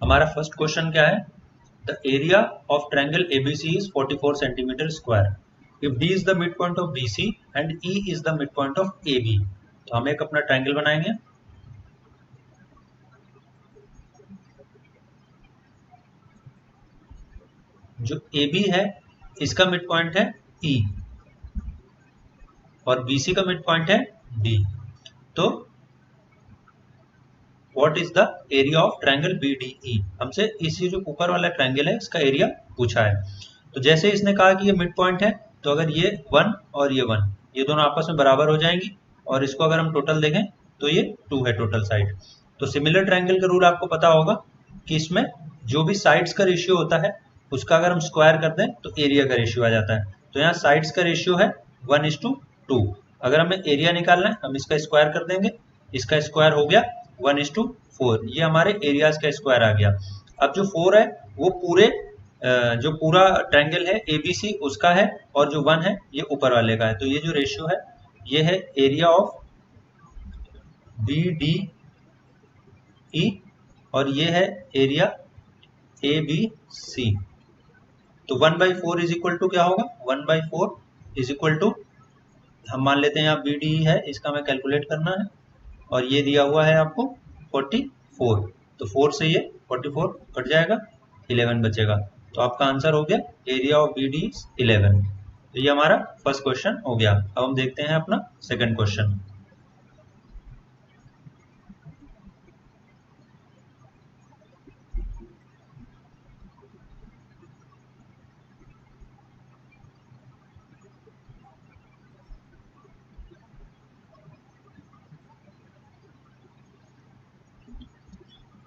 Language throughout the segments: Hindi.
हमारा फर्स्ट क्वेश्चन क्या है? The area of triangle ABC is 44 centimetre square if D is the mid point of BC and E is the mid point of AB। तो हम एक अपना ट्रायंगल बनाएंगे। जो AB है इसका मिड पॉइंट है E और BC का मिड पॉइंट है D। तो what is the area of triangle BDE? हमसे इसी जो ऊपर वाला ट्रायंगल है इसका एरिया पूछा है। तो जैसे इसने कहा कि ये मिड पॉइंट है, तो अगर ये 1 और ये 1 ये दोनों आपस में बराबर हो जाएंगी, और इसको अगर हम टोटल देखें तो ये 2 है टोटल साइड। तो सिमिलर ट्रायंगल का रूल आपको पता होगा कि इसमें जो भी साइड्स का रेशियो होता है उसका अगर हम स्क्वायर कर दें तो एरिया का रेशियो आ जाता है। तो यहाँ साइड्स का रेशियो है 1:2। अगर हमें एरिया निकालना है हम इसका स्क्वायर कर देंगे, इसका स्क्वायर हो गया 1:4। ये हमारे एरियाज का स्क्वायर आ गया। अब जो 4 है वो जो पूरा ट्रायंगल है ABC उसका है, और जो 1 है ये ऊपर वाले का है। तो ये जो रेशियो है ये है एरिया ऑफ BDE और ये है एरिया ABC। तो 1/4 इज इक्वल टू क्या होगा? 1/4 इज इक्वल टू, हम मान लेते हैं यहाँ BDE है, इसका हमें कैलकुलेट करना है, और ये दिया हुआ है आपको 44। तो 4 से ये 44 कट जाएगा, 11 बचेगा। तो आपका आंसर हो गया एरिया ऑफ BD इज 11। तो ये हमारा फर्स्ट क्वेश्चन हो गया। अब हम देखते हैं अपना second question.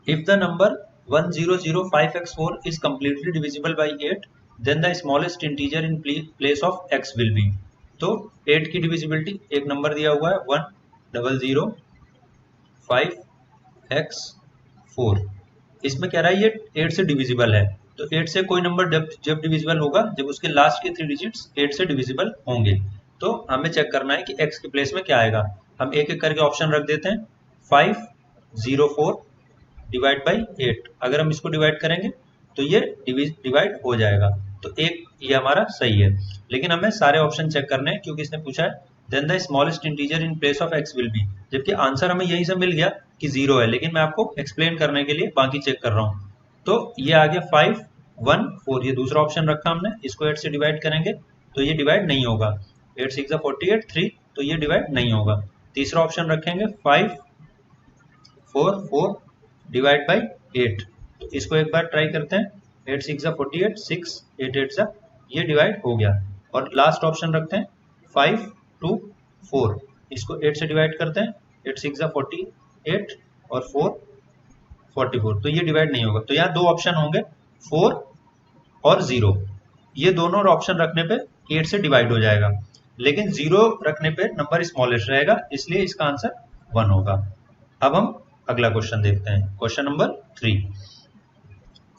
If the number 1005x4 is completely divisible by 8, then the smallest integer in place of x will be। तो 8 की डिविजिबिलिटी, एक नंबर दिया हुआ है 1005x4, इसमें कह रहा है ये 8 से डिविजिबल है। तो 8 से कोई नंबर जब डिविजिबल होगा जब उसके लास्ट के 3 डिजिट्स 8 से डिविजिबल होंगे। तो हमें चेक करना है कि x के प्लेस में क्या आएगा। हम एक एक करके ऑप्शन रख देते हैं। 504 डिवाइड बाई 8, अगर हम इसको डिवाइड करेंगे तो ये डिवाइड हो जाएगा। तो एक ये हमारा सही है, लेकिन हमें सारे ऑप्शन चेक करने हैं क्योंकि इसने पूछा है then the smallest integer in place of x will be, जबकि आंसर हमें यहीं से मिल गया कि 0 है, लेकिन मैं आपको एक्सप्लेन करने के लिए बाकी चेक कर रहा हूँ। तो ये आ गया 514, ये दूसरा ऑप्शन रखा हमने, इसको 8 से डिवाइड करेंगे तो ये डिवाइड नहीं होगा। 8 6 48 3, तो ये डिवाइड नहीं होगा। तीसरा ऑप्शन रखेंगे 544 डिवाइड बाई 8, तो इसको एक बार ट्राई करते हैं। 8 6 48 6 8 8 ये डिवाइड हो गया। और लास्ट ऑप्शन रखते हैं 524, इसको 8 से डिवाइड करते हैं। 8 6 48 और 4 44, तो ये डिवाइड नहीं होगा। तो यहाँ दो ऑप्शन होंगे 4 और 0, ये दोनों ऑप्शन रखने पे 8 से डिवाइड हो जाएगा, लेकिन 0 रखने पे नंबर स्मॉलेस्ट रहेगा, इसलिए इसका आंसर 1 होगा। अब हम अगला क्वेश्चन देखते हैं, क्वेश्चन नंबर 3।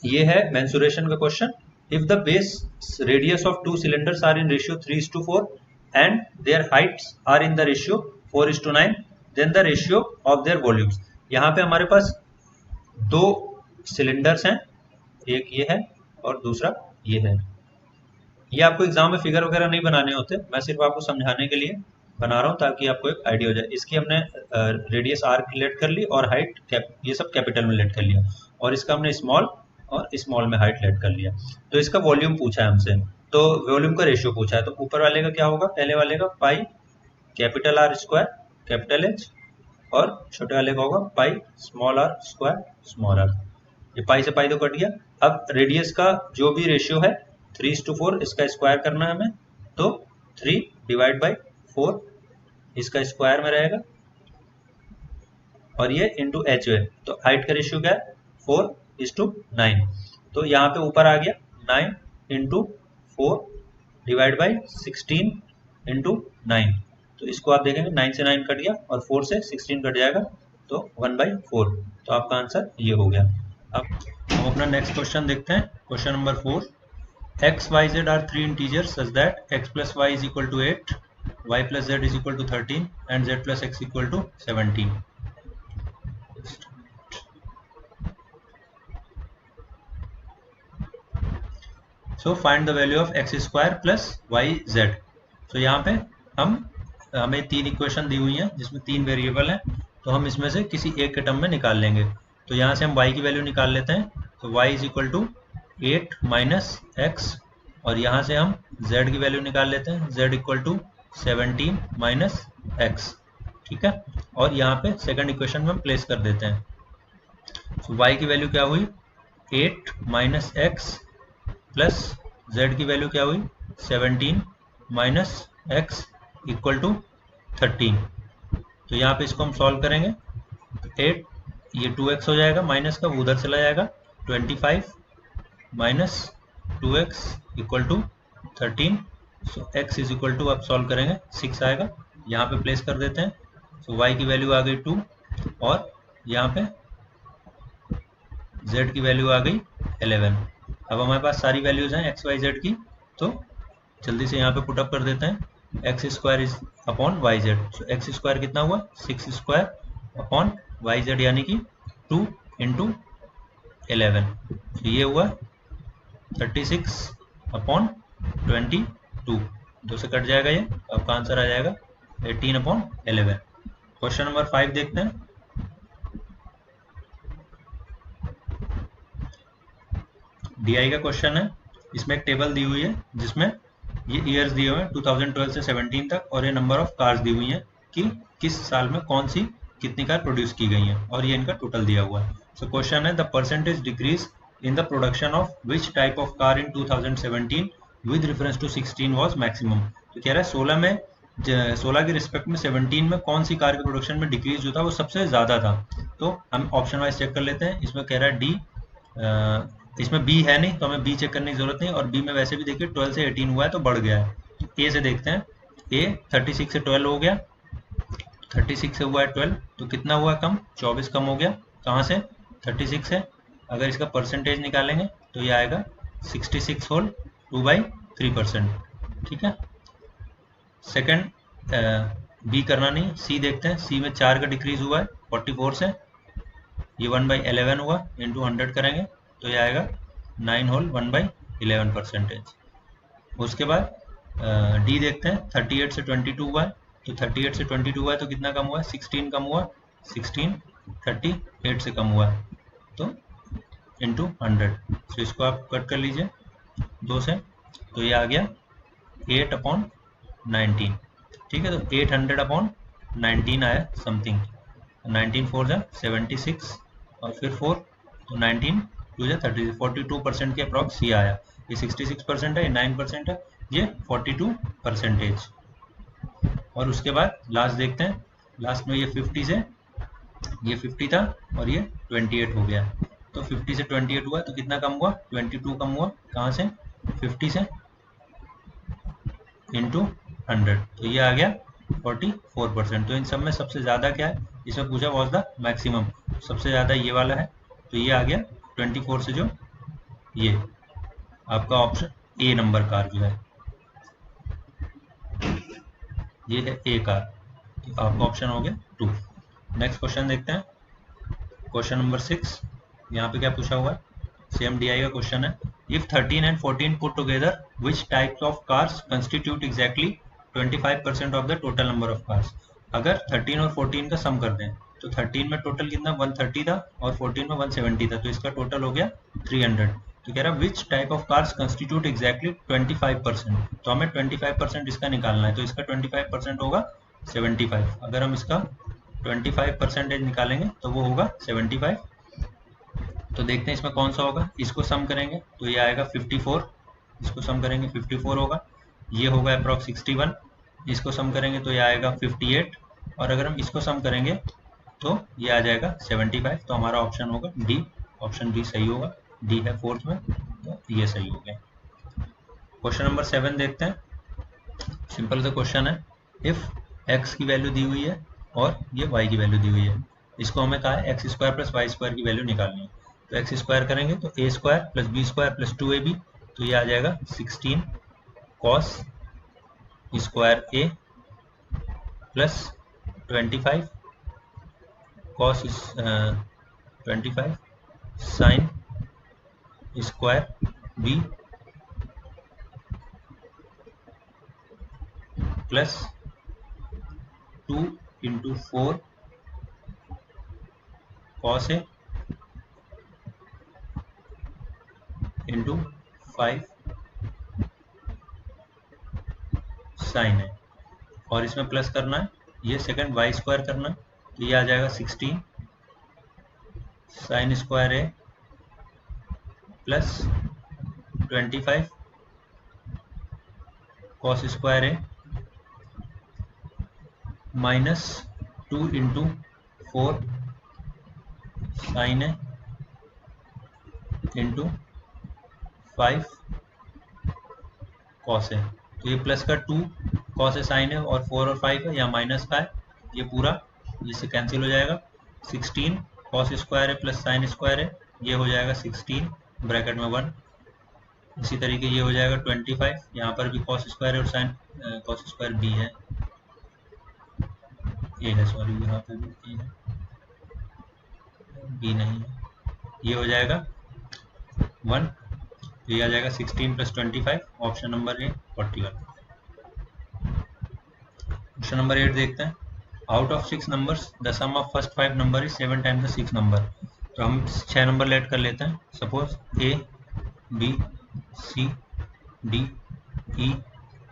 ये है मेंसुरेशन का question. If the base radius of 2 cylinders are in ratio 3:4 and their heights are in the ratio 4:9, then the ratio of their volumes. यहाँ पे हमारे पास 2 सिलेंडर्स हैं, एक ये है और दूसरा ये है। ये आपको एग्जाम में फिगर वगैरह नहीं बनाने होते, मैं सिर्फ आपको समझाने के लिए बना रहा हूँ ताकि आपको एक आइडिया हो जाए। इसकी हमने रेडियस आर की लेट कर ली और हाइट ये सब कैपिटल में लेट कर लिया, और इसका हमने स्मॉल और स्मॉल में हाइट लेट कर लिया। तो इसका वॉल्यूम पूछा है हमसे, तो वॉल्यूम का रेशियो पूछा है। तो ऊपर वाले का क्या होगा? पहले वाले का pi capital R square capital H, और छोटे वाले का होगा pi small R square small R. ये पाई से पाई तो कट गया। अब रेडियस का जो भी रेशियो है 3:4, इसका स्क्वायर करना है हमें, तो 3 डिवाइड बाई 4 इसका स्क्वायर में रहेगा, और ये इंटू एच है। तो हाइट का रेशियो क्या है? 4:9। तो यहाँ पे ऊपर आ गया 9 इंटू 4 डिवाइड बाई 16 इंटू 9। तो इसको आप देखेंगे 9 से 9 कट गया और 4 से 16 कट जाएगा, तो 1/4। तो आपका आंसर ये हो गया। अब हम अपना नेक्स्ट क्वेश्चन देखते हैं, question number 4। x, y, z are 3 integers such that x plus y is equal to 8, y plus z is equal to 13 and z plus x equal to 17. So find the value of X square plus Y Z. तो यहाँ पे हमें 3 इक्वेशन दी हुई हैं जिसमें 3 वेरिएबल हैं, तो हम इसमें से किसी एक के टर्म में निकाल लेंगे। तो यहाँ से हम y की वैल्यू निकाल लेते हैं, तो y is equal to 8 minus X, और यहाँ से हम z की वैल्यू निकाल लेते हैं, z equal to 17 minus X. ठीक है, और यहाँ पे सेकंड इक्वेशन में हम प्लेस कर देते हैं। तो y की वैल्यू क्या हुई 8 माइनस एक्स प्लस z की वैल्यू क्या हुई 17 माइनस एक्स इक्वल टू 13। तो यहाँ पे इसको हम सॉल्व करेंगे, तो 8 ये 2x हो जाएगा, माइनस का वो उधर चला जाएगा, 25 minus 2x equal to 13। So x is equal to अब सॉल्व करेंगे 6 आएगा, यहाँ पे प्लेस कर देते हैं। सो y की वैल्यू आ गई 2 और यहाँ पे z की वैल्यू आ गई 11। अब हमारे पास सारी वैल्यूज हैं एक्स वाई जेड की, तो जल्दी से यहाँ पे पुटअप कर देते हैं। X square is upon Y Z, तो एक्स स्क्वायर कितना हुआ 6 स्क्वायर अपॉन वाई जेड यानी कि 2 इंटू 11, तो ये हुआ 36 अपॉन 22, 2 से कट जाएगा ये, आपका आंसर आ जाएगा 18 अपॉन 11। क्वेश्चन नंबर 5 देखते हैं। DI का क्वेश्चन है, इसमें एक टेबल दी हुई है जिसमें ये ईयर्स दिए हुए हैं 2012 से 17 तक, और ये नंबर ऑफ कार्स दी हुई हैं कि किस साल में कौन सी कितनी कार प्रोड्यूस की गई हैं, और ये इनका टोटल दिया हुआ है। सो क्वेश्चन है, the percentage decrease in the production of which type of car in 2017 with reference to 16 was maximum. तो कह रहा है 16 के रिस्पेक्ट में 17 में कौन सी कार के प्रोडक्शन में डिक्रीज जो था वो सबसे ज़्यादा था। तो हम ऑप्शन वाइज चेक कर लेते हैं। इसमें कह रहा है डी, इसमें बी है नहीं तो हमें बी चेक करने की जरूरत नहीं, और बी में वैसे भी देखिए 12 से 18 हुआ है तो बढ़ गया है। ए से देखते हैं, ए 36 से 12 हो गया, 36 से हुआ है 12 तो कितना हुआ कम, 24 कम हो गया। कहाँ से 36 से, अगर इसका परसेंटेज निकालेंगे तो ये आएगा 66 होल 2/3%। ठीक है, सेकंड बी करना नहीं, सी देखते हैं। सी में 4 का डिक्रीज हुआ है 44 से, ये 1/11 हुआ, इंटू 100 करेंगे तो ये आएगा 9 होल 1/11%। उसके बाद डी देखते हैं, 38 से 22 हुआ है, तो 38 से 22 हुआ है तो कितना कम हुआ है 16 कम हुआ, 16 38 से कम हुआ है तो इंटू 100। तो इसको आप कट कर लीजिए 2 से, तो ये आ गया 8 अपॉन 19। ठीक है, तो 800 अपॉन 19 आया समथिंग, 19 4 जा 76 और फिर 4 तो 19 2 जा 30, 42% के अप्रॉक्स ये आया। ये 66% है, ये 9% है, ये 42%। और उसके बाद लास्ट देखते हैं, लास्ट में ये 50 से, ये 50 था और ये 28 हो गया, तो 50 से 28 हुआ तो कितना कम हुआ 22 कम हुआ। कहाँ से 50 से इंटू 100, तो ये आ गया 44%। तो इन सब में सबसे ज़्यादा क्या है, इसमें पूछा वॉज द मैक्सिमम, सबसे ज़्यादा ये वाला है, तो ये आ गया 24 से जो ये आपका ऑप्शन ए नंबर कार जो है ये है ए कार, तो आपका ऑप्शन हो गया 2। नेक्स्ट क्वेश्चन देखते हैं, क्वेश्चन नंबर 6। यहाँ पे क्या पूछा हुआ है, सेम डीआई का क्वेश्चन है। If 13 and 14 put together which types of cars constitute exactly 25% of the total number of cars. अगर 13 और 14 का सम कर दें तो 13 में टोटल कितना 130 था और 14 में 170 था, तो इसका टोटल हो गया 300। तो कह रहा है विच type of cars constitute exactly 25%, तो हमें 25% इसका निकालना है, तो इसका 25% होगा 75। अगर हम इसका 25% निकालेंगे तो वो होगा 75। तो देखते हैं इसमें कौन सा होगा, इसको सम करेंगे तो ये आएगा 54, इसको सम करेंगे 54 होगा, ये होगा अप्रॉक्स 61, इसको सम करेंगे तो ये आएगा 58, और अगर हम इसको सम करेंगे तो ये आ जाएगा 75। तो हमारा ऑप्शन होगा डी, ऑप्शन डी सही होगा, डी है फोर्थ में, तो ये सही हो गया। क्वेश्चन नंबर 7 देखते हैं, सिंपल सा क्वेश्चन है। इफ x की वैल्यू दी हुई है और ये y की वैल्यू दी हुई है, इसको हमें कहा है x square plus Y square की वैल्यू निकालनी है। तो एक्स स्क्वायर करेंगे तो A square plus B square plus 2ab, तो ये आ जाएगा 16 cos square A plus 25 cos 25 sine square B plus 2 into 4 cos A into 5 sine है, और इसमें प्लस करना है, ये सेकंड वाई स्क्वायर करना है, तो ये आ जाएगा 16 sine square A plus 25 cos square A minus 2 into 4 sign A into 5 cos है। तो ये प्लस का 2 कॉस है साइन है और 4 और 5 है, यहाँ माइनस का है, ये पूरा इससे कैंसिल हो जाएगा। 16 कॉस स्क्वायर है प्लस साइन स्क्वायर है, ये हो जाएगा 16 ब्रैकेट में 1। इसी तरीके ये हो जाएगा 25, यहाँ पर भी कॉस स्क्वायर है और साइन कॉस स्क्वायर बी है, ये है, सॉरी यहाँ पे भी है, बी नहीं है, ये हो जाएगा 1, तो ये आ जाएगा 16 plus 25, option number A 41। Question number 8 देखते हैं। Out of 6 numbers the sum of first 5 number is 7 times the 6 number. तो हम 6 नंबर लेट कर लेते हैं, suppose A B C D E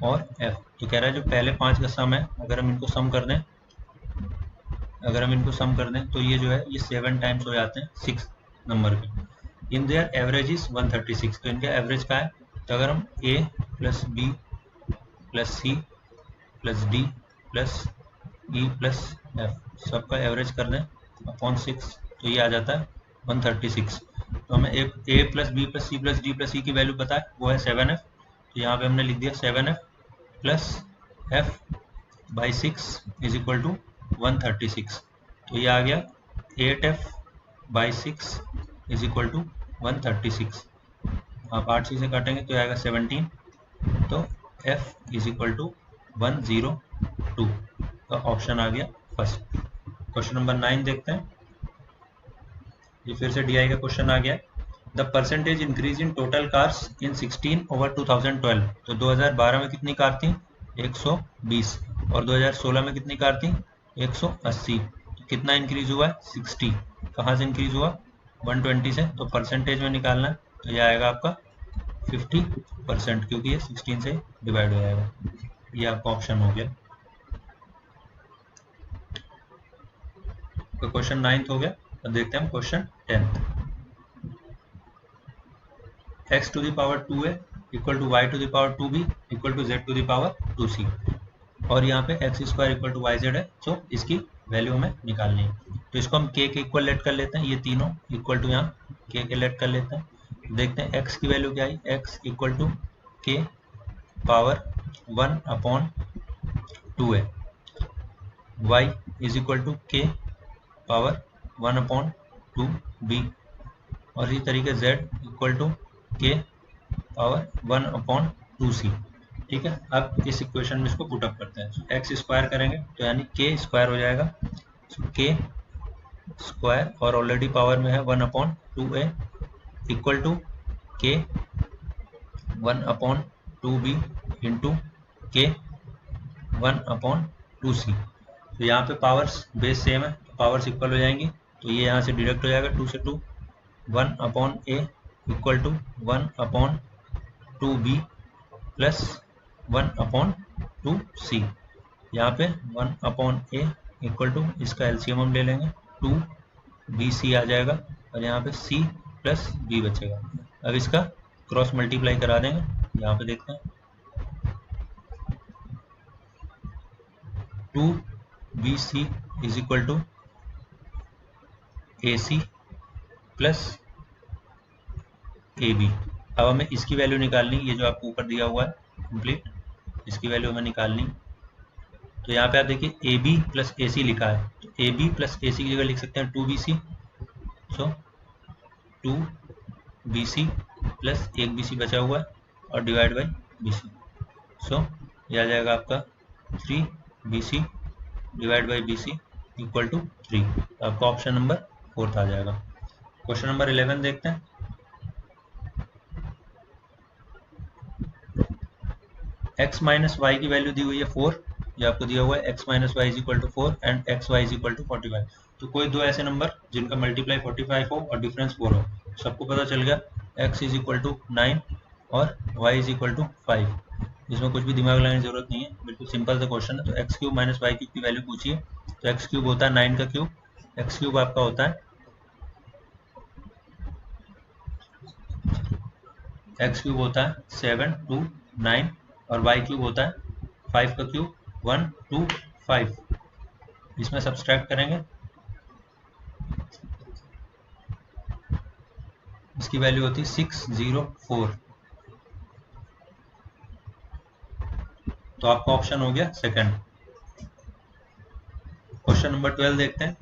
और एफ। तो कह रहा है जो पहले 5 का सम है, अगर हम इनको सम कर दें तो ये जो है ये 7 टाइम्स हो जाते हैं 6 नंबर के। इन देयर एवरेज इज 136, तो इनका एवरेज क्या है, तो अगर हम A plus B plus C plus D plus E plus F सबका एवरेज कर दें अपॉन 6, तो ये आ जाता है 136। तो हमें A plus B plus C plus D plus E की वैल्यू पता है, वो है 7f, तो यहाँ पे हमने लिख दिया 7f plus f by 6 is equal to 136। तो ये आ गया 8f by 6 is equal to 136। आप 8 से काटेंगे तो आएगा 17, तो f इज इक्वल टू 102 का ऑप्शन आ गया फर्स्ट। क्वेश्चन नंबर 9 देखते हैं। ये फिर से DI का क्वेश्चन आ गया। The percentage increase in total cars in 16 over 2012। तो 2012 में कितनी कार थी, 120, और 2016 में कितनी कार थी, 180। तो कितना इंक्रीज हुआ है, 60। कहाँ से इंक्रीज हुआ, 120 से। तो परसेंटेज में निकालना है, तो यह आएगा आपका 50%, क्योंकि ये 16 से डिवाइड हो जाएगा। ये आपका ऑप्शन हो गया। तो क्वेश्चन 9th हो गया। अब देखते हैं हम question 10th। x to the power 2a equal to y to the power 2b equal to z to the power 2c, और यहाँ पे x square equal to yz है, तो इसकी वैल्यू हमें निकालनी है। तो इसको हम k के इक्वल लेट कर लेते हैं, ये तीनों इक्वल टू यहाँ k के लेट कर लेते हैं। देखते हैं x की वैल्यू क्या आई, x equal to k power 1/2a, y is equal to k power 1/2b, और इसी तरीके z equal to k power 1/2c। ठीक है, अब इस इक्वेशन में इसको पुटअप करते हैं। एक्स स्क्वायर करेंगे तो यानी k स्क्वायर हो जाएगा, k स्क्वायर, और ऑलरेडी पावर में है 1/2a equal to k 1/2b into k 1/2c। तो यहाँ पे पावर्स बेस सेम है, पावर्स इक्वल हो जाएंगी, तो ये यहाँ से डिडक्ट हो जाएगा 2 से 2, 1/a equal to 1/2b plus 1/2c। यहाँ पे 1/a इक्वल टू, इसका एलसीएम हम ले लेंगे, 2bc आ जाएगा, और यहाँ पे c प्लस b बचेगा। अब इसका क्रॉस मल्टीप्लाई करा देंगे, यहाँ पे देखते हैं 2bc is equal to ac plus ab। अब हमें इसकी वैल्यू निकालनी, ये जो आपको ऊपर दिया हुआ है कंप्लीट, इसकी वैल्यू हमें निकालनी। तो यहाँ पे आप देखिए ab प्लस ac लिखा है, तो ab प्लस ac की जगह लिख सकते हैं 2bc, सो 2bc प्लस 1bc बचा हुआ है और डिवाइड बाई bc, सो यह आ जाएगा आपका 3bc divide by bc equal to 3। तो आपका ऑप्शन नंबर 4 आ जाएगा। क्वेश्चन नंबर 11 देखते हैं। x माइनस वाई की वैल्यू दी हुई है 4, ये आपको दिया हुआ है x minus y is equal to 4 and x y is equal to 45। तो कोई दो ऐसे नंबर जिनका मल्टीप्लाई 45 हो और डिफरेंस 4 हो, सबको पता चल गया x इज इक्वल टू 9 और y इज इक्वल टू 5। इसमें कुछ भी दिमाग लगाने की जरूरत नहीं है, बिल्कुल सिंपल सा क्वेश्चन है। तो x cube minus y cube की वैल्यू पूछिए, तो एक्स क्यूब होता है 9 का क्यूब, एक्स क्यूब आपका होता है एक्स क्यूब होता है 7 2 9 और वाई क्यूब होता है 5 का क्यूब 1 2 5। इसमें सब्सट्रैक्ट करेंगे, इसकी वैल्यू होती है 604। तो आपका ऑप्शन हो गया सेकंड। क्वेश्चन नंबर 12 देखते हैं।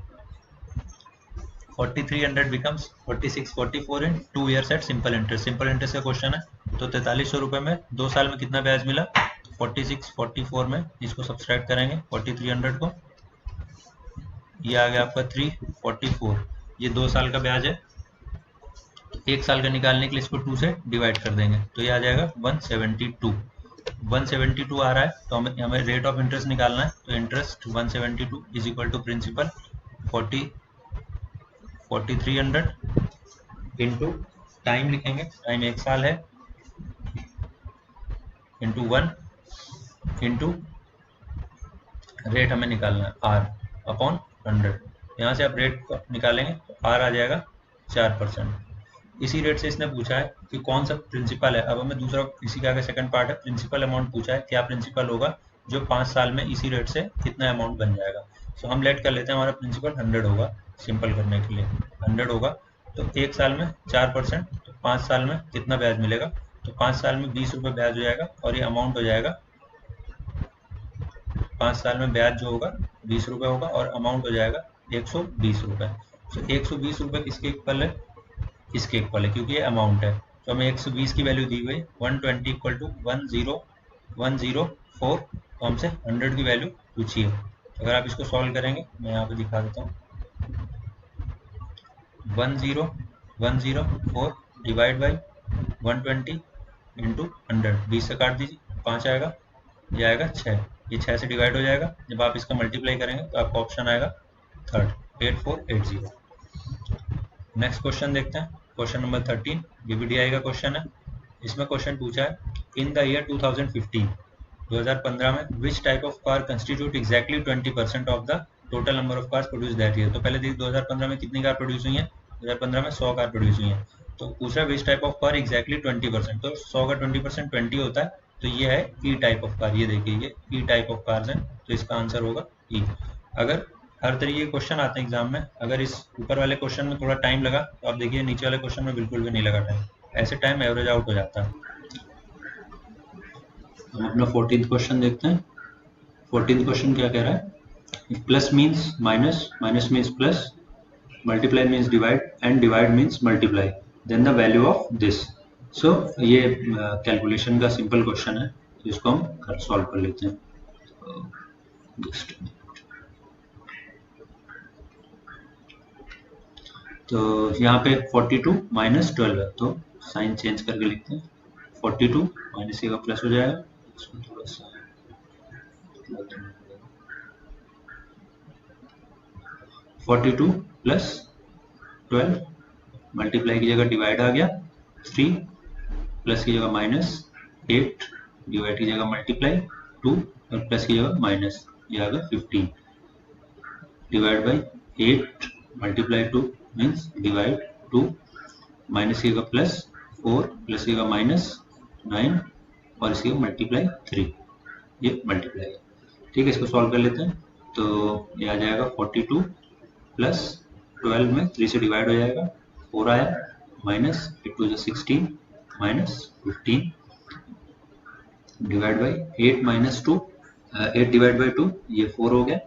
4300 becomes 4644 in 2 years at simple interest। Simple interest का क्वेश्चन है। तो 4300 रुपए में 2 साल में कितना ब्याज मिला? 4644 में इसको सब्सट्रैक्ट करेंगे 4300 को, ये आ गया आपका 344। ये 2 साल का ब्याज है, तो 1 साल का निकालने के लिए इसको 2 से डिवाइड कर देंगे, तो ये आ जाएगा 172। 172 आ रहा है, तो हमें रेट ऑफ इंटरेस्ट निकालना है। तो interest 172 is equal to principal 4300 into time लिखेंगे, टाइम 1 साल है, इंटू 1 इंटू रेट हमें निकालना है r अपॉन 100। यहाँ से आप रेट निकालेंगे तो r आ जाएगा 4%। इसी रेट से इसने पूछा है कि कौन सा प्रिंसिपल है। अब हमें दूसरा, इसी का आगे सेकंड पार्ट है, प्रिंसिपल अमाउंट पूछा है, क्या प्रिंसिपल होगा जो 5 साल में इसी रेट से कितना अमाउंट बन जाएगा। तो हम लेट कर लेते हैं, हमारा प्रिंसिपल 100 होगा, सिंपल करने के लिए 100 होगा। तो 1 साल में 4%, तो 5 साल में कितना ब्याज मिलेगा? तो 5 साल में 20 रुपये ब्याज हो जाएगा और ये अमाउंट हो जाएगा, 5 साल में ब्याज जो होगा 20 रुपये होगा और अमाउंट हो जाएगा 120 रुपये। तो 120 रुपये किसके इक्वल है? इसके इक्वल है, क्योंकि ये अमाउंट है। तो हमें 120 की वैल्यू दी हुई 120 इक्वल टू 10104। तो हमसे 100 की वैल्यू पूछी है। अगर आप इसको सॉल्व करेंगे, मैं यहाँ पे दिखा देता हूँ, 10104 डिवाइड बाई 120 इंटू 100, 20 से काट दीजिए, 5 आएगा, ये आएगा 6, ये 6 से डिवाइड हो जाएगा। जब आप इसका मल्टीप्लाई करेंगे तो आपका ऑप्शन आएगा थर्ड, 8480। नेक्स्ट क्वेश्चन देखते हैं, क्वेश्चन नंबर 13 डीबीडीआई का क्वेश्चन है। इसमें क्वेश्चन पूछा है, इन द ईयर 2015 में विच type of car constitute exactly 20% of the total number of cars produce that year. तो पहले देखिए 2015 में कितनी कार प्रोड्यूस हुई है? 2015 में 100 कार प्रोड्यूस हुई है। तो पूछ रहा है विच टाइप ऑफ कार एग्जैक्टली 20%, तो 100 का 20% 20 होता है, तो ये है ई टाइप ऑफ कार। ये देखिए, ये ई टाइप ऑफ कार्स है, तो इसका आंसर होगा ई। अगर हर तरीके के क्वेश्चन आते हैं एग्जाम में, अगर इस ऊपर वाले क्वेश्चन में थोड़ा टाइम लगा तो आप देखिए नीचे वाले क्वेश्चन में बिल्कुल भी नहीं लगा टाइम, ऐसे टाइम एवरेज आउट हो जाता है। हम अपना 14th क्वेश्चन देखते हैं। 14th क्वेश्चन क्या कह रहा है? Plus means minus, minus means plus, multiply means divide and divide means multiply, then the value of this. So ये कैलकुलेशन का सिंपल क्वेश्चन है, तो इसको हम सॉल्व कर लेते हैं। तो यहाँ पे 42 माइनस 12 है, तो साइन चेंज करके लिखते हैं। 42 माइनस का प्लस हो जाएगा, इसमें थोड़ा सा 42 प्लस 12, मल्टीप्लाई की जगह डिवाइड आ गया 3, प्लस की जगह माइनस 8, डिवाइड की जगह मल्टीप्लाई 2 और प्लस की जगह माइनस, ये आ गया 15 divide by 8 multiply 2 means divide 2, minus की जगह प्लस 4, प्लस की जगह माइनस 9 और इसकी जगह मल्टीप्लाई 3, ये मल्टीप्लाई है। ठीक है, इसको सॉल्व कर लेते हैं। तो ये आ जाएगा 42 प्लस 12 में 3 से डिवाइड हो जाएगा, 4 आया, minus 8 to 16 minus 15 divide by 8 minus 2, 8 divide by 2 ये 4 हो गया,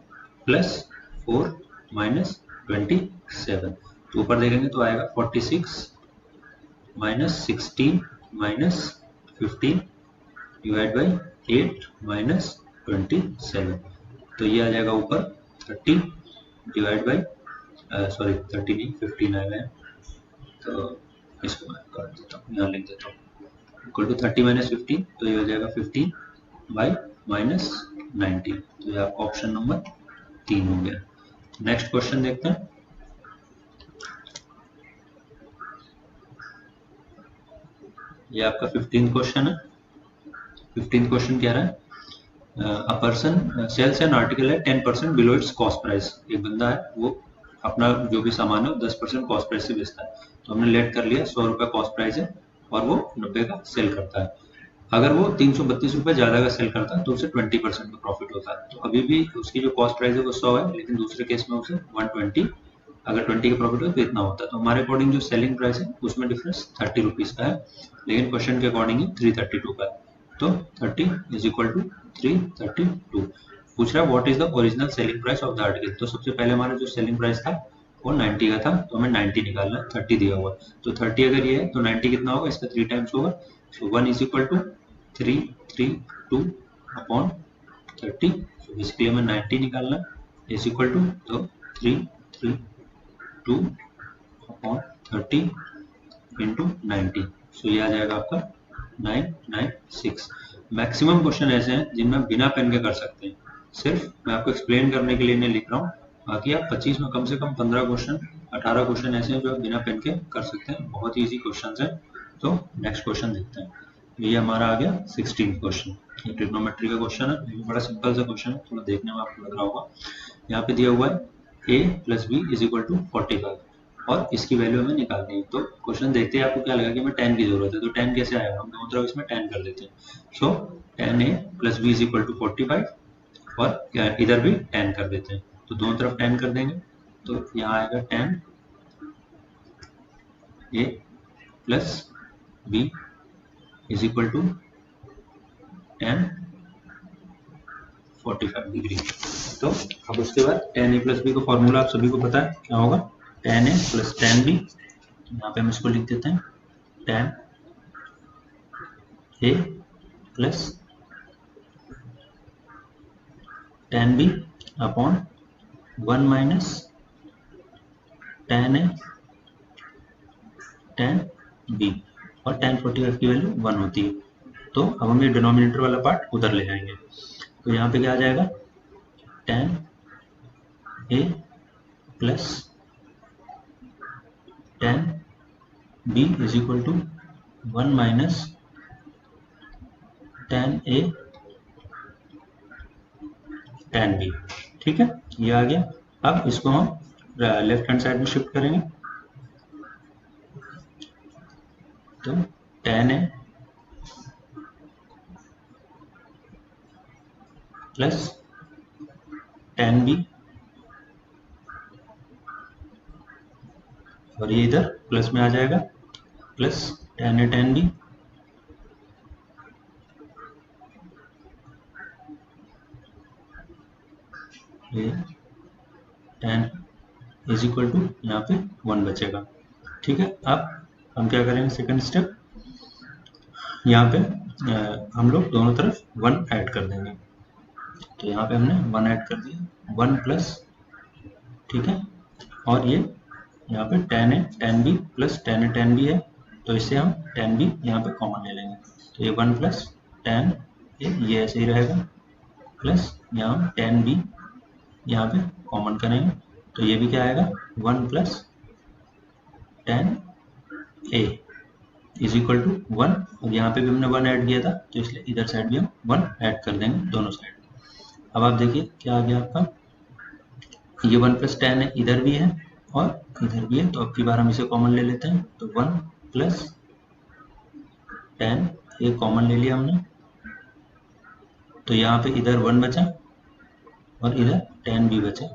प्लस 4 माइनस 27। तो ऊपर देखेंगे तो आएगा 46 minus 16 minus 15 divide by 8 minus 27। तो ये आ जाएगा ऊपर 30 डिवाइड बाई 30 नहीं 15 आएगा, तो इसको मैं काट देता हूँ, यहाँ लिख देता हूँ, इक्वल टू 30 माइनस 15, तो ये हो जाएगा 15 बाई माइनस 90। तो ये आपका ऑप्शन नंबर 3 हो गया। नेक्स्ट क्वेश्चन देखते हैं। ये आपका 15th क्वेश्चन है। 15th क्वेश्चन क्या रहा है, a person sells an article है 10% बिलो इट्स कॉस्ट प्राइस। एक बंदा है वो अपना जो भी सामान है 10% कॉस्ट प्राइस से बेचता है। तो हमने लेट कर लिया 100 रुपये कॉस्ट प्राइस है और वो 90 का सेल करता है। अगर वो 332 रुपये ज़्यादा का सेल करता है तो उसे 20% का प्रॉफिट होता है। तो अभी भी उसकी जो कॉस्ट प्राइस है वो 100 है, लेकिन दूसरे केस में उसे 120, अगर 20 का प्रॉफिट हो तो इतना होता है। तो हमारे अकॉर्डिंग जो सेलिंग प्राइस है उसमें डिफरेंस 30 रुपीज़ का है, लेकिन क्वेश्चन के अकॉर्डिंग 332 का है। तो 30 इज इक्वल टू 332। पूछ रहा है what is the original selling price of the article. तो सबसे पहले हमारा जो सेलिंग प्राइस था वो 90 का था, तो हमें 90 निकालना, 30 दिया हुआ। तो 30 अगर ये है तो 90 कितना होगा, इसका 3 टाइम्स होगा। So 1 is equal to 332 upon 30। So basically हमें 90 निकालना इज इक्वल टू, तो 332 अपॉन 30 इंटू 90। सो ये आ जाएगा आपका 996। मैक्सिमम क्वेश्चन ऐसे हैं जिनमें बिना पेन के कर सकते हैं, सिर्फ मैं आपको एक्सप्लेन करने के लिए नहीं लिख रहा हूँ। बाकी आप 25 में कम से कम 15 क्वेश्चन 18 क्वेश्चन ऐसे हैं जो आप बिना पेन के कर सकते हैं, बहुत ही ईजी क्वेश्चन है। तो नेक्स्ट क्वेश्चन देखते हैं। ये हमारा आ गया 16th क्वेश्चन। ये ट्रिग्नोमेट्री का क्वेश्चन है, ये बड़ा सिंपल सा क्वेश्चन है, थोड़ा देखने में आपको लग रहा होगा। यहाँ पे दिया हुआ है a plus b is equal to 45 और इसकी वैल्यू हमें निकालनी है। तो क्वेश्चन देखते हैं आपको क्या लगा कि हमें 10 की जरूरत है, तो 10 कैसे आएगा, हम दोनों तरफ इसमें 10 कर देते हैं। So 10a plus b is equal to 45 और इधर भी 10 कर देते हैं, तो दोनों तरफ 10 कर देंगे। तो यहाँ आएगा 10a plus b is equal to 10 45 degree. तो अब उसके बाद 10a प्लस बी का फॉर्मूला आप सभी को पता है क्या होगा, 10a प्लस 10b। यहाँ पे हम इसको लिख देते हैं 10a plus 10b upon 1 minus 10a 10b, और 10 45 की वैल्यू 1 होती है। तो अब हम ये डिनोमिनेटर वाला पार्ट उधर ले जाएंगे। तो यहाँ पे क्या आ जाएगा, 10a plus 10b is equal to 1 minus 10a 10b। ठीक है, ये आ गया। अब इसको हम लेफ्ट हैंड साइड में शिफ्ट करेंगे। तो 10a प्लस 10b, और ये इधर प्लस में आ जाएगा, प्लस 10a 10b, ये 10 इज इक्वल टू यहाँ पे 1 बचेगा। ठीक है, अब हम क्या करेंगे, सेकंड स्टेप, यहाँ पे हम लोग दोनों तरफ 1 ऐड कर देंगे। तो यहाँ पे हमने 1 ऐड कर दिया, 1 प्लस, ठीक है, और ये यहाँ पे 10a 10b plus 10a 10b है, तो इससे हम 10b यहाँ पे कॉमन ले लेंगे। तो ये 1 प्लस 10 ये ऐसे ही रहेगा, प्लस यहाँ 10b यहाँ पे कॉमन करेंगे, तो ये भी क्या आएगा, 1 plus 10a is equal to 1। और यहाँ पे भी हमने 1 ऐड किया था, तो इसलिए इधर साइड भी हम 1 ऐड कर देंगे दोनों साइड। अब आप देखिए क्या आ गया आपका, ये 1 प्लस 10 है, इधर भी है और इधर भी है, तो अब की बार हम इसे कॉमन ले लेते हैं। तो 1 प्लस 10 ये कॉमन ले लिया हमने, तो यहाँ पे इधर 1 बचा और इधर 10 भी बचा,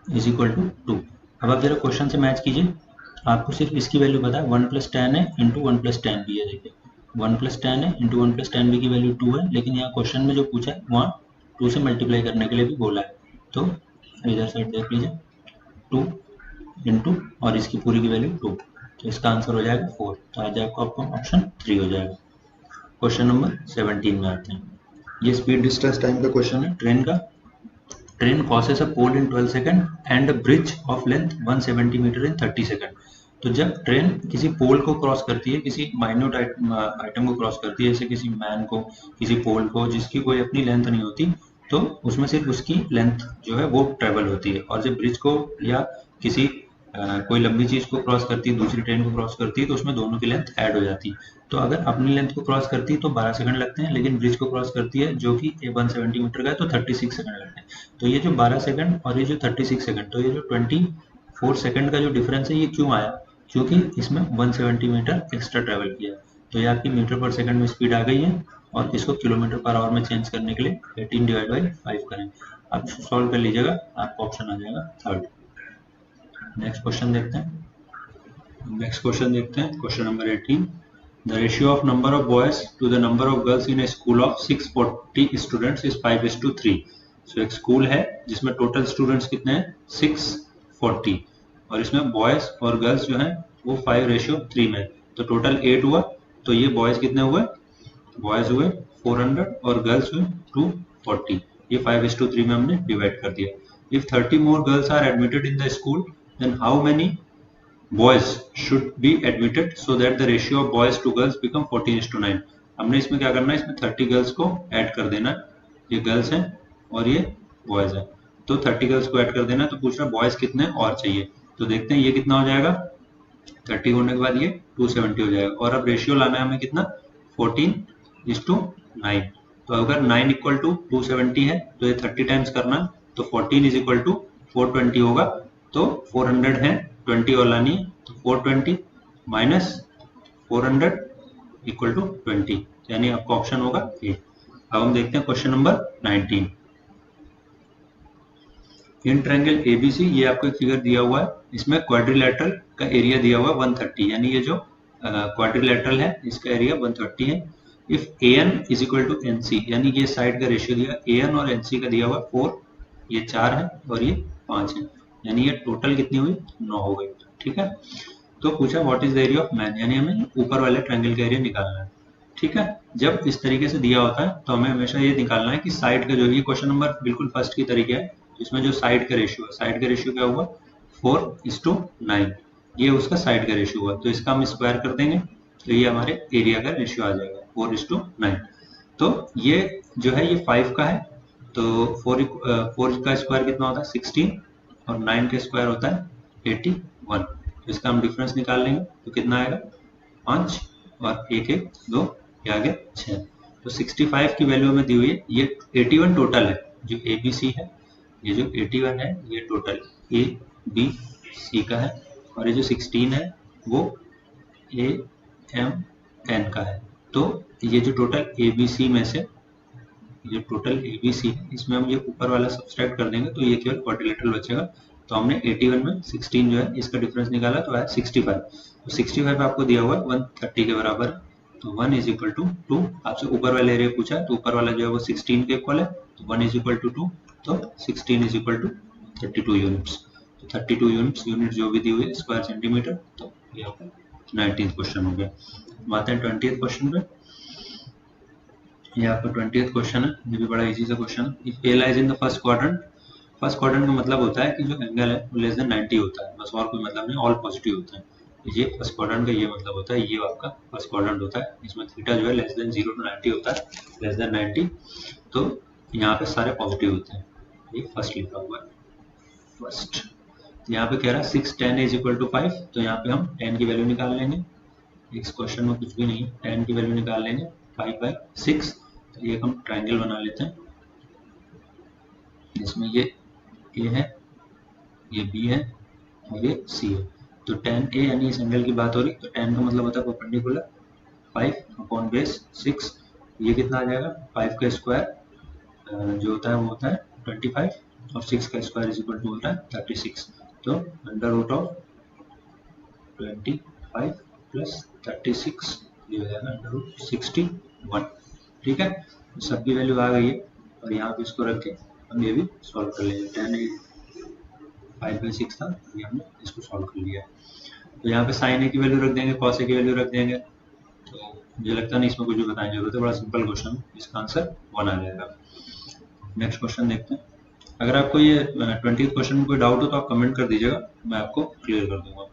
इज इक्वल टू 2। अब आप जरा क्वेश्चन से मैच कीजिए, आपको सिर्फ इसकी वैल्यू पता है, 1 प्लस 10 है इंटू 1 प्लस 10 भी है। देखिए 1 प्लस 10 है इंटू 1 प्लस 10 भी की वैल्यू 2 है, लेकिन यहाँ क्वेश्चन में जो पूछा है वहाँ 2 से मल्टीप्लाई करने के लिए भी बोला है। तो इधर साइड देख लीजिए, 2 इंटू और इसकी पूरी की वैल्यू 2, तो इसका आंसर हो जाएगा 4। तो आ जाएगा आपका ऑप्शन 3 हो जाएगा। क्वेश्चन नंबर 17 में आते हैं। ये स्पीड डिस्टेंस टाइम का क्वेश्चन है ट्रेन का। Train crosses a pole in 12 seconds and a bridge of length 170 meter in 30 seconds. तो जब ट्रेन किसी पोल को क्रॉस करती है, किसी माइन्यूट आइटम को क्रॉस करती है, जैसे किसी मैन को, किसी पोल को, जिसकी कोई अपनी लेंथ नहीं होती, तो उसमें सिर्फ उसकी लेंथ जो है वो ट्रेवल होती है। और जब ब्रिज को या किसी कोई लंबी चीज को क्रॉस करती है, दूसरी ट्रेन को क्रॉस करती है, तो उसमें दोनों की लेंथ ऐड हो जाती है। तो अगर अपनी लेंथ को क्रॉस करती है तो 12 सेकंड लगते हैं, लेकिन ब्रिज को क्रॉस करती है जो कि 170 मीटर का है तो 36 सेकंड लगते हैं। तो ये जो 12 सेकंड और ये जो 36 सेकंड, तो ये जो 24 सेकंड का जो डिफरेंस है ये क्यों आया? क्योंकि इसमें 170 मीटर एक्स्ट्रा ट्रेवल किया। तो ये आपकी मीटर पर सेकंड में स्पीड आ गई है, और इसको किलोमीटर पर आवर में चेंज करने के लिए 18 डिवाइड बाई 5 करें। आप सॉल्व कर लीजिएगा, आपका ऑप्शन आ जाएगा थर्ड। नेक्स्ट क्वेश्चन देखते हैं। Question number 18। The ratio of number of boys to the number of girls in a school of 640 students is 5:3। So एक स्कूल है जिसमें टोटल स्टूडेंट्स कितने हैं? 640, और इसमें बॉयज और गर्ल्स जो हैं वो 5:3 में, तो टोटल 8 हुआ। तो ये बॉयज कितने हुए? बॉयज हुए 400 और गर्ल्स हुए 240। ये 5:3 में हमने डिवाइड कर दिया। If 30 more girls are admitted in the school, then how many boys should be admitted so that the ratio of boys to girls become 14:9? हमने इसमें क्या करना है? इसमें 30 गर्ल्स को ऐड कर देना है। ये गर्ल्स हैं और ये बॉयज हैं, तो 30 गर्ल्स को ऐड कर देना है। तो पूछ रहा बॉयज कितने और चाहिए, तो देखते हैं ये कितना हो जाएगा। 30 होने के बाद ये 270 हो जाएगा, और अब रेशियो लाना है हमें कितना? 14:9। तो अगर 9 इक्वल टू 270 है तो ये 30 टाइम्स करना, तो 14 इज इक्वल टू 420 होगा। तो 400 है, 20 और लानी है, तो 420 माइनस 400 इक्वल टू 20, यानी आपका ऑप्शन होगा ए। अब हम देखते हैं question number 19। In triangle ABC, ये आपको एक फिगर दिया हुआ है, इसमें क्वाड्रिलेटरल का एरिया दिया हुआ है 130, यानी ये जो क्वाड्रिलेटरल है इसका एरिया 130 है। If an is equal to NC, यानी ये साइड का रेशियो दिया an और एनसी का दिया हुआ 4, ये 4 है और ये 5 है, यानी ये टोटल कितनी हुई? 9 हो गई। ठीक है, तो पूछा what is the area of man, यानी हमें ऊपर वाले ट्रायंगल का एरिया निकालना है। ठीक है, जब इस तरीके से दिया होता है तो हमें हमेशा ये निकालना है कि साइड का जो, ये क्वेश्चन नंबर बिल्कुल फर्स्ट की तरीके है, इसमें जो साइड का रेशियो है, साइड का रेशियो क्या हुआ? 4:9, ये उसका साइड का रेशियो हुआ, तो इसका हम स्क्वायर कर देंगे तो ये हमारे एरिया का रेशियो आ जाएगा 4:9। तो ये जो है ये 5 का है, तो 4 का स्क्वायर कितना होता है? 16, और 9 का स्क्वायर होता है 81। तो इसका हम डिफरेंस निकाल लेंगे तो कितना आएगा? 5 और 1 1 2, ये आ गया 6। तो 65 की वैल्यू हमें दी हुई है, ये 81 टोटल है जो ABC है, ये जो 81 है ये टोटल ABC का है, और ये जो 16 है वो AMN का है। तो ये जो टोटल ABC में से, ये टोटल ABC है, इसमें हम ये ऊपर वाला सब्सट्रैक्ट कर देंगे तो ये केवल क्वाड्रिलेटरल बचेगा। तो हमने 81 में 16 जो है इसका डिफरेंस निकाला तो आया 65। तो 65 आपको दिया हुआ है 130 के बराबर, तो 1 इज इक्वल टू 2। आपसे ऊपर वाला एरिया पूछा तो ऊपर वाला जो है वो 16 के इक्वल है, तो 1 इज इक्वल टू 2, तो 16 इज इक्वल टू 32 यूनिट्स। तो 32 यूनिट जो भी दी हुई है स्क्वायर सेंटीमीटर। तो ये आपका 19th क्वेश्चन हो गया। आते हैं 20th क्वेश्चन पे। ये आपका 20th क्वेश्चन है, ये भी बड़ा इजी सा क्वेश्चन है। If A lies in the first quadrant, first quadrant का मतलब होता है कि जो एंगल है वो लेस देन 90 होता है, बस और कोई मतलब नहीं, ऑल पॉजिटिव होता है। ये फर्स्ट क्वाड्रेंट का ये मतलब होता है, ये आपका फर्स्ट क्वाड्रेंट होता है, इसमें थीटा जो है लेस देन 0 to 90 होता है, लेस देन 90, तो यहाँ पे सारे पॉजिटिव होते हैं। ये फर्स्ट लिखा हुआ है, फर्स्ट। यहाँ पे कह रहा है 6 tan इज इक्वल टू 5, तो यहाँ पे हम tan की वैल्यू निकाल लेंगे। इस क्वेश्चन में कुछ भी नहीं है, tan की वैल्यू निकाल लेंगे 5/6। तो ये हम ट्रायंगल बना लेते हैं, इसमें ये A है, ये B है और ये C है। तो tan A, यानी इस एंगल की बात हो रही, तो tan का मतलब होता है परपेंडिकुलर 5/6। ये कितना आ जाएगा? 5 का स्क्वायर जो होता है वो होता है 25, और 6 का स्क्वायर इज इक्वल टू होता है 36। तो अंडर रूट ऑफ 25 प्लस 36 ये हो जाएगा अंडर रूट 61। ठीक है, तो सबकी वैल्यू आ गई है, और यहाँ पे इसको रख के हम ये भी सॉल्व कर लेंगे। tan 5/6 था, ये हमने इसको सॉल्व कर लिया। तो यहाँ पे sin A की वैल्यू रख देंगे, cos A की वैल्यू रख देंगे। तो मुझे लगता नहीं इसमें कुछ भी बताने की जरूरत है, बड़ा सिंपल क्वेश्चन है, इसका आंसर 1 आ जाएगा। नेक्स्ट क्वेश्चन देखते हैं। अगर आपको ये 20th क्वेश्चन में कोई डाउट हो तो आप कमेंट कर दीजिएगा, मैं आपको क्लियर कर दूंगा।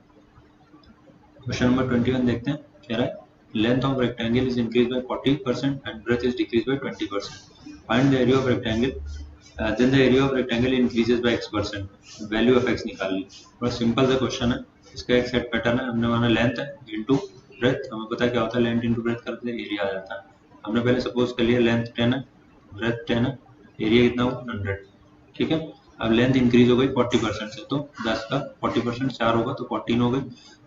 क्वेश्चन नंबर 21 देखते हैं, कह रहा है length of rectangle is increase by 40% and breadth is decrease by 20%. Find the area of rectangle, then the area of rectangle increases by x%. Value of x निकाल ली. बड़ा सिंपल सा क्वेश्चन है. इसका एक सेट पैटर्न है. हमने माना लेंथ है इंटू ब्रेथ. हमें पता है क्या होता है, लेंथ इंटू ब्रेथ करते हैं एरिया आ जाता है. हमने पहले सपोज कर लिया लेंथ 10 है, ब्रेथ 10 है, एरिया कितना हुआ 100. ठीक है. अब लेंथ इंक्रीज हो गई 40% से, तो 10 का 40% 4 होगा तो 14 हो गई.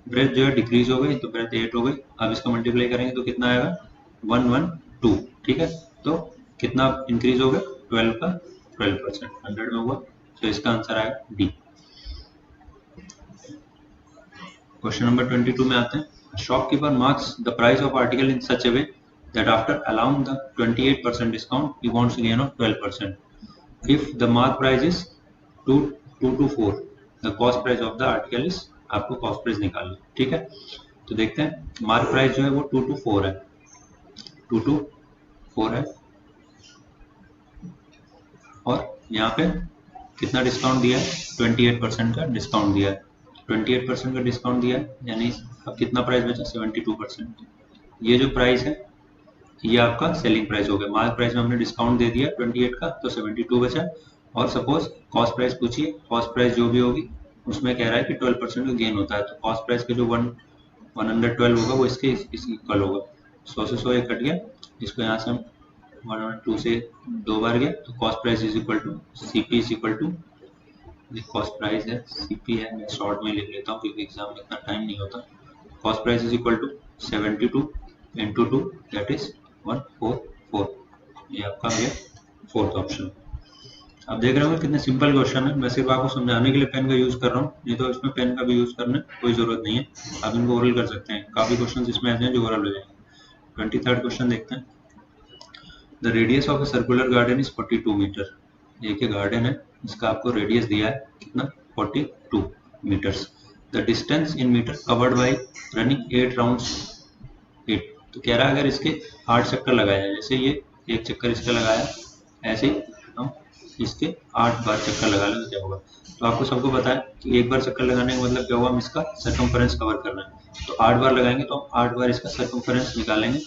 ब्रेथ जो है डिक्रीज हो गई तो ब्रेथ 8 हो गई. अब इसका मल्टीप्लाई करेंगे तो कितना आएगा 112. ठीक है. तो कितना इंक्रीज हो गया 12 का 12%, 100 में हुआ. तो इसका आंसर आएगा डी. क्वेश्चन नंबर 22 में आते हैं. Shopkeeper marks the price of article in such A way that after allowing the 28% discount he wants a gain of 12%. If the mark price is 2 to 4, the cost price of the article is, आपको cost price निकालनी. ठीक है. तो देखते हैं मार्क प्राइस जो है वो 2 to 4 है, 2 to 4 है. और यहाँ पे कितना डिस्काउंट दिया है, 28% का डिस्काउंट दिया है. 28% का डिस्काउंट दिया है, यानी अब कितना प्राइस बचा 72%. ये जो प्राइस है ये आपका सेलिंग प्राइस हो गया. मार्क प्राइस में हमने डिस्काउंट दे दिया 28 का, तो 72 बचा. और सपोज कॉस्ट प्राइस पूछिए, कॉस्ट प्राइस जो भी होगी उसमें कह रहा है कि 12% का गेन होता है. तो कॉस्ट प्राइस का जो 112 होगा वो इसके इक्वल होगा. 100 से 100 कट गया. इसको यहाँ से हम 112 से 2 बार गया तो cost price is equal to CP is equal to, cost price है CP है, मैं शॉर्ट में लिख लेता हूँ क्योंकि एग्जाम में इतना टाइम नहीं होता. Cost price is equal to 72 into 2 that is 144. ये आपका आ गया फोर्थ ऑप्शन. आप देख रहे होंगे कितने सिंपल क्वेश्चन है. मैं सिर्फ आपको समझाने के लिए पेन का यूज कर रहा हूँ, नहीं तो इसमें पेन का भी यूज करने कोई जरूरत नहीं है. आप इनको ओरल कर सकते हैं. काफी क्वेश्चन इसमें ऐसे हैं जो ओरल हो जाएंगे. 23rd क्वेश्चन देखते हैं. The radius of a circular garden is 42 metre. एक गार्डन है, इसका आपको रेडियस दिया है कितना 42 metres. The distance in metre covered by running 8 rounds 8. तो कह रहा है अगर इसके 8 चक्कर लगाए हैं, जैसे ये एक चक्कर इसका लगाया, ऐसे ही हम इसके 8 बार चक्कर लगा लें तो क्या होगा. तो आपको सबको पता है कि एक बार चक्कर लगाने का मतलब क्या हुआ, हम इसका सर्कमफरेंस कवर करना है. तो 8 बार लगाएंगे तो हम 8 बार इसका सर्कमफरेंस निकालेंगे.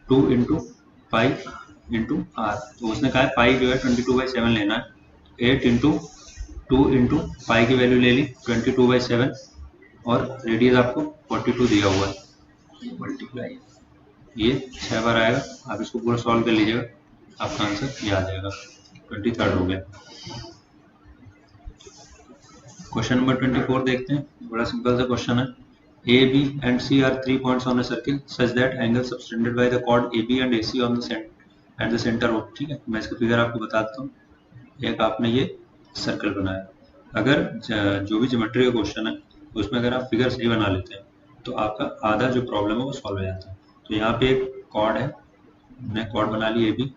2 इंटू 5 इंटू आर. तो उसने कहा है पाई जो है 22/7 लेना है. 8 इंटू 2 इंटू पाई की वैल्यू ले ली 22/7 और रेडियस आपको 42 दिया हुआ है. मल्टीप्लाई ये 6 बार आएगा. आप इसको पूरा सॉल्व कर लीजिएगा, आपका आंसर ये आ जाएगा. 23rd हो गया. क्वेश्चन नंबर 24 देखते हैं. बड़ा सिंपल सा क्वेश्चन है. A, B and C are 3 points on a circle such that angles subtended by the chord AB and AC on the at the center of. ठीक है. मैं इसका फिगर आपको बता देता हूँ. एक आपने ये सर्कल बनाया. अगर जो भी ज्योमेट्री का क्वेश्चन है उसमें अगर आप फिगर सही बना लेते हैं तो आपका आधा जो प्रॉब्लम है वो सॉल्व हो जाता है. तो यहाँ पे एक कॉर्ड है, हमने कॉर्ड बना ली AB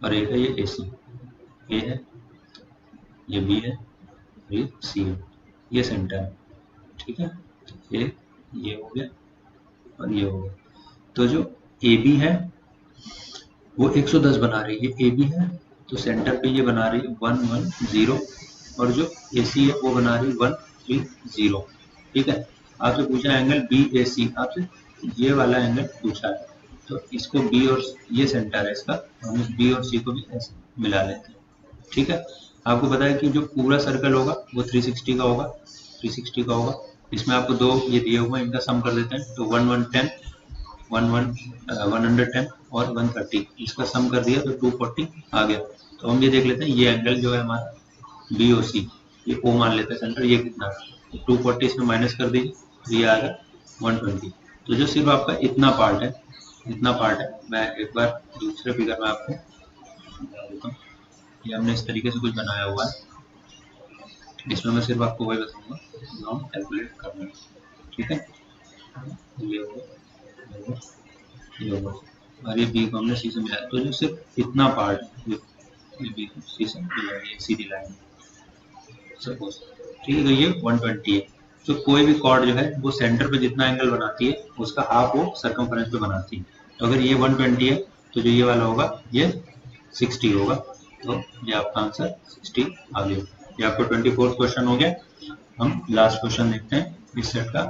और एक है ये AC. A है, ये B है, ये C है, ये सेंटर है. ठीक है. ये हो गया और ये हो गया. तो जो AB है वो 110 बना रही है. AB है तो सेंटर पे ये बना रही है 110 और जो AC है वो बना रही है 130. ठीक है. आपसे पूछा एंगल BAC, आपसे ये वाला एंगल पूछा है. तो इसको B और ये सेंटर है इसका, हम इस B और C को भी ऐसे मिला लेते हैं. ठीक है. आपको पता है कि जो पूरा सर्कल होगा वो 360 का होगा, 360 का होगा. इसमें आपको दो ये दिए हुए हैं, इनका सम कर देते हैं. तो 110 और 130 इसका सम कर दिया तो 240 आ गया. तो हम ये देख लेते हैं ये एंगल जो है हमारा BOC, ये O मान लेते हैं सेंटर. ये कितना 240 इसमें माइनस कर दीजिए तो ये आएगा 120. तो जो सिर्फ आपका इतना पार्ट है, इतना पार्ट है, मैं एक बार दूसरे फिगर में आपको बता देता हूँ. ये हमने इस तरीके से कुछ बनाया हुआ है. इसमें मैं सिर्फ आपको वही बताऊंगा जो हम कैलकुलेट करना है. ठीक है. ये होगा, ये होगा और ये B को हमने C से मिलाया. तो जो सिर्फ इतना पार्ट ये B को C से मिलाया, सीधी लाइन सपोज. ठीक है. ये 120 है. तो कोई भी कॉर्ड जो है वो सेंटर पे जितना एंगल बनाती है उसका हाफ वो सर्कमफरेंस पे बनाती है. तो अगर ये 120 है तो जो ये वाला होगा ये 60 होगा. तो ये आपका आंसर 60 आ गया. ये आपको 24th क्वेश्चन हो गया. हम लास्ट क्वेश्चन देखते हैं इस सेट का.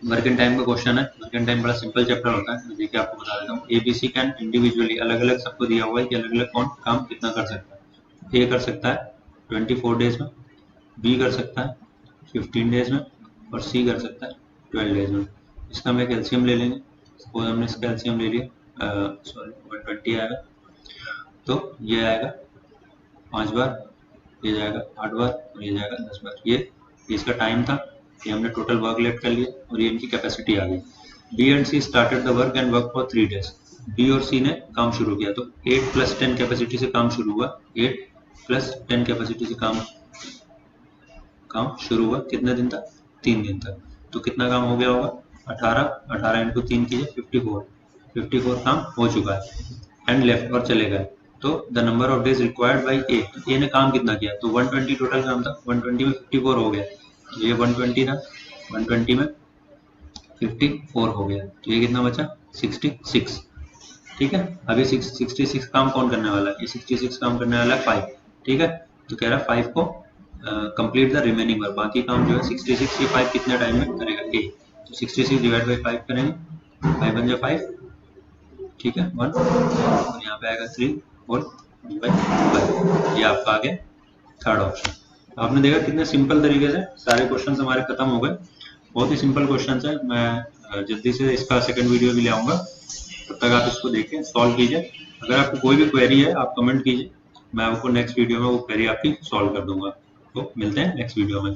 वर्क इन टाइम का क्वेश्चन है। वर्क इन टाइम बड़ा सिंपल चैप्टर होता है, देखिए आपको बता देता हूँ। ABC कैन इंडिविजुअली, अलग अलग सबको दिया हुआ है कि अलग अलग कौन काम कितना कर सकता है। A कर सकता है 24 डेज में, B कर सकता है 15 डेज में, और C कर सकता है 12 डेज में। इसका हम एक एलसीएम ले लेंगे। सपोज हमने इसका एलसीएम ले लिया, सॉरी 120 आएगा, तो ये आएगा 5 बार, ये जाएगा 8 बार और ये जाएगा 10 बार। ये इसका टाइम था, ये हमने टोटल वर्क लेट कर लिया और ये इनकी कैपेसिटी आ गई। B and C started the work and work for 3 days. B और C ने काम शुरू किया, तो 8 + 10 कैपेसिटी से काम शुरू हुआ। 8 + 10 कैपेसिटी से काम शुरू हुआ। कितने दिन तक? 3 दिन तक। तो कितना काम हो गया होगा? 18 × 3 कीजिए 54 काम हो चुका है। एंड लेफ्ट और चले गए, तो the number of days required by A ने काम कितना किया? तो 120 टोटल काम था, 120 में 54 हो गया, तो ये 120 था, 120 में 54 हो गया, तो ये कितना बचा? 66। ठीक है, अभी 66 काम कौन करने वाला है? ये 66 काम करने वाला है 5। ठीक है, तो कह रहा है 5 को कंप्लीट द रिमेनिंग वर्क, बाकी काम जो है 66 ये 5 कितने टाइम में करेगा? ए, तो 66 डिवाइड बाई 5 करेंगे, 5 बन जाए 5, ठीक है 1, और यहाँ पे आएगा 3 और बाई 5। ये आपका आ गया थर्ड ऑप्शन। आपने देखा कितने सिंपल तरीके से सारे क्वेश्चन हमारे खत्म हो गए। बहुत ही सिंपल क्वेश्चन है। मैं जल्दी से इसका सेकंड वीडियो भी ले आऊँगा, तब तक आप इसको देखें, सॉल्व कीजिए। अगर आपको कोई भी क्वेरी है आप कमेंट कीजिए, मैं आपको नेक्स्ट वीडियो में वो क्वेरी आपकी सॉल्व कर दूंगा। तो मिलते हैं नेक्स्ट वीडियो में।